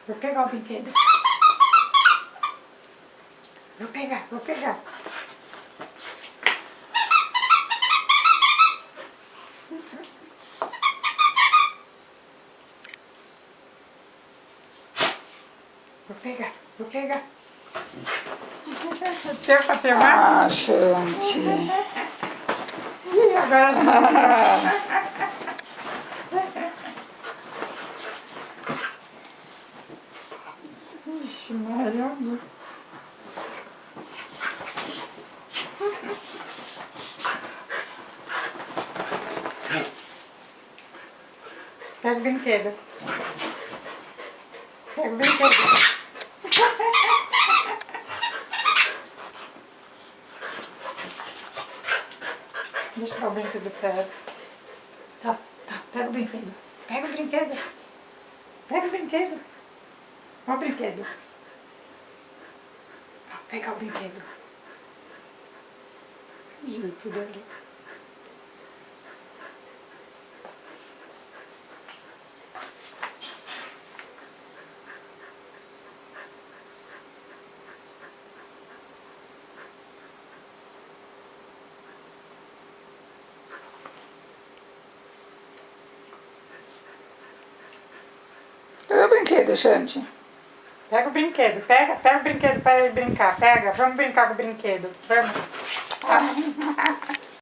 Vou pegar o brinquedo. Vou pegar, vou pegar. Vou pegar, vou pegar. Deu pra pegar? Ah, gente. Ih, agora sim. Ixi, Maria. Pega o brinquedo. Pega o brinquedo. Deixa eu dar o brinquedo pra ela. Tá, pega o brinquedo. Pega o brinquedo. Pega o brinquedo. Olha o brinquedo. Tá, pega o brinquedo. Jeito dele. Cadê o brinquedo, gente? Pega o brinquedo, pega o brinquedo para ele brincar, pega, vamos brincar com o brinquedo, vamos.